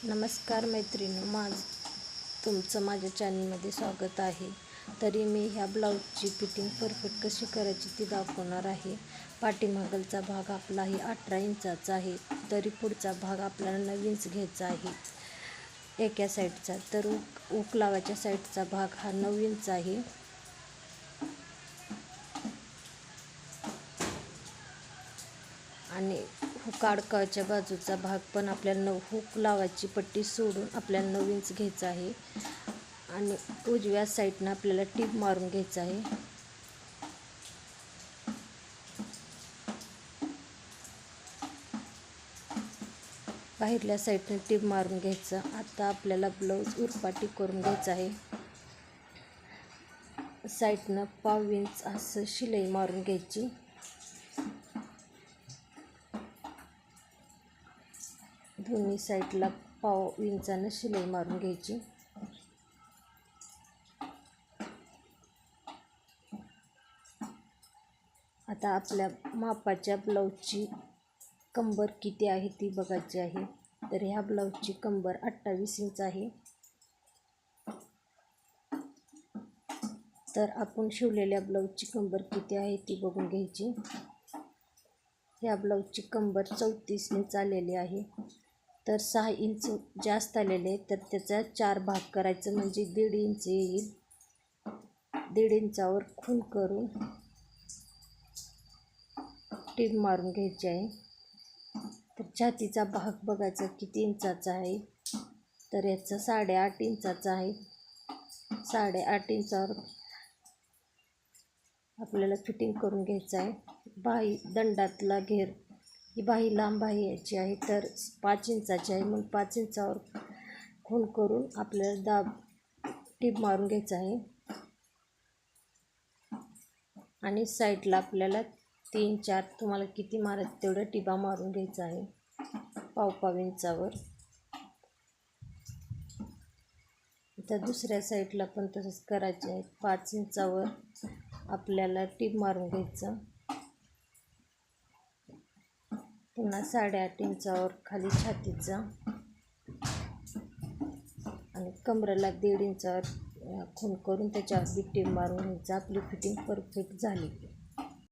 नमस्कार मैत्रिणी, तुमचं माझ्या चॅनलमध्ये स्वागत आहे. तरी मी ह्या ब्लाऊजची फिटिंग परफेक्ट कशी करायची ती दाखवणार आहे. पाठीमागलचा भाग आपला ही 18 इंचाचा आहे. तरी पुढचा भाग आपल्याला 9 इंच घ्यायचा आहे एका साईडचा. तर हुक लावायच्या साईडचा भाग हा 9 इंच आहे. आणि हुक अडकवायच्या बाजूचा भाग पण आपल्याला हुक लावायची पट्टी सोडून आपल्याला 9 इंच घ्यायचं आहे. आणि उजव्या साईडनं आपल्याला टीप मारून घ्यायचं आहे. बाहेरल्या साईडने टीप मारून घ्यायचं. आता आपल्याला ब्लाऊज उरपाटी करून घ्यायचा आहे. साईडनं 1/2 इंच असं शिलाई मारून घ्यायची. दोन्ही साईडला 1/2 इंचानं शिलाई मारून घ्यायची. आता आपल्या मापाच्या ब्लाऊजची कंबर किती आहे ती बघायची आहे. तर ह्या ब्लाऊजची कंबर 28 इंच आहे. तर आपण शिवलेल्या ब्लाऊजची कंबर किती आहे ती बघून घ्यायची. ह्या ब्लाऊजची कंबर 34 इंच आलेली आहे. तर 6 इंच जास्त आलेले आहे. तर त्याचा 4 भाग करायचं म्हणजे 1.5 इंच येईल. 1.5 इंचावर खूण करून टीप मारून घ्यायची आहे. तर छातीचा भाग बघायचा किती इंचाचा आहे. तर याचा 8.5 इंचाचा आहे. 8.5 इंचावर आपल्याला फिटिंग करून घ्यायचं आहे. बाही दंडातला घेर ही बाही लांब बाही याची आहे. तर 5 इंचाची आहे. मग 5 इंचावर खूण करून आपल्याला टीप मारून घ्यायचं आहे. आणि साईडला आपल्याला 3-4 तुम्हाला किती मारायचं तेवढं टिपा मारून घ्यायचं आहे 1/2 इंचावर. तर दुसऱ्या साईडला पण तसंच करायचे आहे. 5 इंचावर आपल्याला टीप मारून घ्यायचं. पुन्हा 8.5 इंचावर खाली छातीचा आणि कमरेला 1.5 इंचावर खूण करून त्याच्यावर टीप मारून घ्यायचं. आपली फिटिंग परफेक्ट झाली.